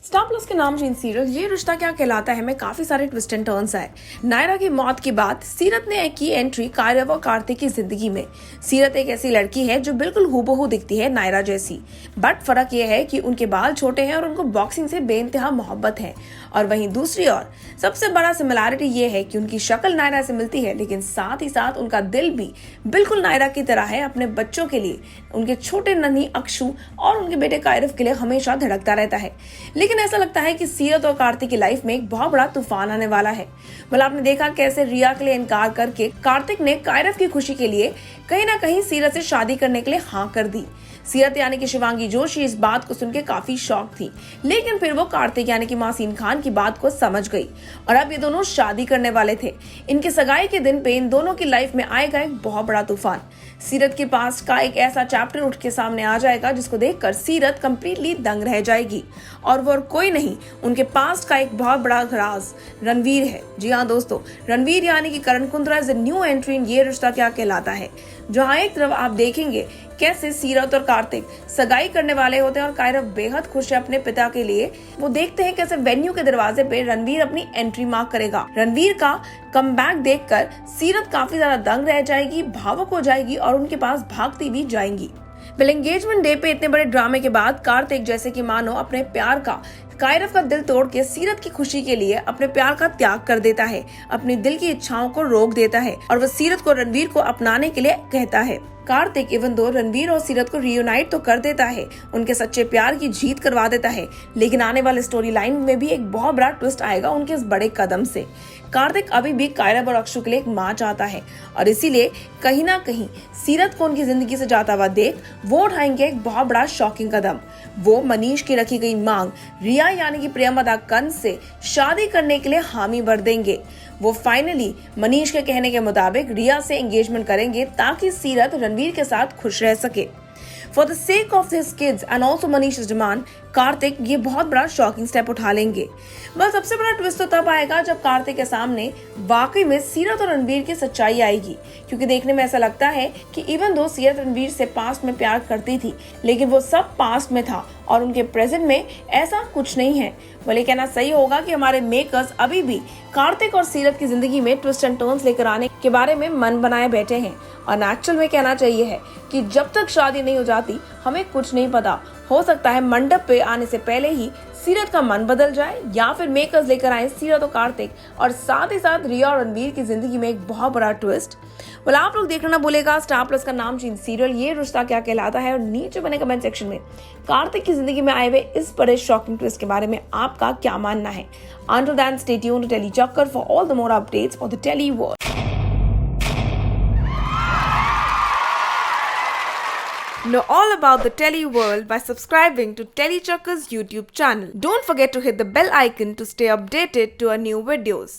Star plus के नाम gene serial ये रिश्ता क्या कहलाता है में काफी सारे ट्विस्ट एंड टर्न्स आए। नायरा की मौत के बाद सीरत ने की एंट्री कायरव और कार्तिक की जिंदगी में। सीरत एक ऐसी लड़की है जो बिल्कुल हूबहू दिखती है नायरा जैसी, बट फर्क ये है कि उनके बाल छोटे हैं और उनको बॉक्सिंग से बेइंतहा मोहब्बत है। और वहीं दूसरी ओर सबसे बड़ा सिमिलैरिटी ये है कि उनकी शक्ल नायरा से मिलती है, लेकिन साथ ही साथ उनका दिल भी बिल्कुल नायरा की तरह है। अपने बच्चों के लिए, उनके छोटे नन्ही अक्षु और उनके बेटे कायरव के लिए हमेशा धड़कता रहता है। लेकिन ऐसा लगता है कि सीरत और कार्तिक की लाइफ में एक बहुत बड़ा तूफान आने वाला है। मतलब आपने देखा कैसे रिया के लिए इनकार करके कार्तिक ने कायरव की खुशी के लिए कहीं ना कहीं सीरत से शादी करने के लिए हाँ कर दी। सीरत यानी कि शिवांगी जोशी इस बात को सुनकर काफी शॉक थी, लेकिन फिर वो कार्तिक यानी कि मासीन खान की बात को समझ गई और अब ये दोनों शादी करने वाले थे। इनके सगाई के दिन पे इन दोनों की लाइफ में आएगा एक बहुत बड़ा तूफान। सीरत के पास का एक ऐसा चैप्टर उठ के सामने आ जाएगा जिसको देखकर सीरत कंप्लीटली दंग रह जाएगी, और वो कोई नहीं, उनके पास्ट का एक बहुत बड़ा राज रणवीर है। जी हाँ दोस्तों, रणवीर यानी कि Karan Kundra is a new entry in Yeh Rishta क्या कहलाता है, जहाँ एक तरफ आप देखेंगे कैसे सीरत और कार्तिक सगाई करने वाले होते हैं और कायरव बेहद खुश है अपने पिता के लिए। वो देखते हैं कैसे वेन्यू के दरवाजे पे रणवीर अपनी एंट्री मार्क करेगा। रणवीर का कमबैक देखकर सीरत काफी ज्यादा दंग रह जाएगी, भावुक हो जाएगी और उनके पास भागती भी जाएंगी। वेल, एंगेजमेंट डे पे इतने बड़े ड्रामे के बाद कार्तिक जैसे कि मानो अपने प्यार का कायरव का दिल तोड़ के सीरत की खुशी के लिए अपने प्यार का त्याग कर देता है, अपनी दिल की इच्छाओं को रोक देता है और वह सीरत को रणवीर को अपनाने के लिए कहता है। कार्तिक इवन दो रणवीर और सीरत को रियूनाइट तो कर देता है, उनके सच्चे प्यार की जीत करवा देता है, लेकिन आने वाले स्टोरी लाइन में भी एक बहुत बड़ा ट्विस्ट आएगा उनके इस बड़े कदम से। कार्तिक अभी भी कायरव और अक्षु के लिए एक माँ चाहता है और इसीलिए कहीं ना कहीं सीरत को उनकी जिंदगी से जाता हुआ देख वो उठाएंगे एक बहुत बड़ा शॉकिंग कदम। वो मनीष की रखी गई मांग रिया यानी कि प्रियमदा कंस से शादी करने के लिए हामी भर देंगे। वो फाइनली मनीष के कहने के मुताबिक रिया से एंगेजमेंट करेंगे ताकि सीरत रणवीर के साथ खुश रह सके। For the sake of his kids and also Manish demand, Kartik ये बहुत बड़ा शॉकिंग स्टेप उठा लेंगे। बस सबसे बड़ा ट्विस्ट तो तब आएगा जब कार्तिक के सामने वाकई में सीरत और रणवीर की सच्चाई आएगी, क्योंकि देखने में ऐसा लगता है कि इवन दो सीरत रणवीर से पास्ट में प्यार करती थी, लेकिन वो सब पास्ट में था और उनके प्रेजेंट में ऐसा कुछ नहीं है। भले कहना सही होगा कि हमारे मेकर्स अभी भी कार्तिक और सीरत की जिंदगी में ट्विस्ट एंड टर्न्स लेकर आने के बारे में मन बनाए बैठे हैं, और एक्चुअल में कहना चाहिए है कि जब तक शादी नहीं हो जाती हमें कुछ नहीं पता। हो सकता है मंडप पे आने से पहले ही सीरत का मन बदल जाए, या फिर मेकर्स लेकर आए सीरत और कार्तिक और साथ ही साथ रिया और रणवीर की जिंदगी में एक बहुत बड़ा ट्विस्ट। बोला आप लोग देखना ना भूलेगा स्टार प्लस का नाम चीन सीरियल ये रिश्ता क्या कहलाता है, और नीचे बने कमेंट सेक्शन में कार्तिक की जिंदगी में आए हुए इस बड़े शॉकिंग ट्विस्ट के बारे में आपका क्या मानना है। Until then, stay tuned to Telly Chakkar for all the more updates for the Telly world. Know all about the Telly world by subscribing to Telly Chakkar's YouTube channel. Don't forget to hit the bell icon to stay updated to our new videos.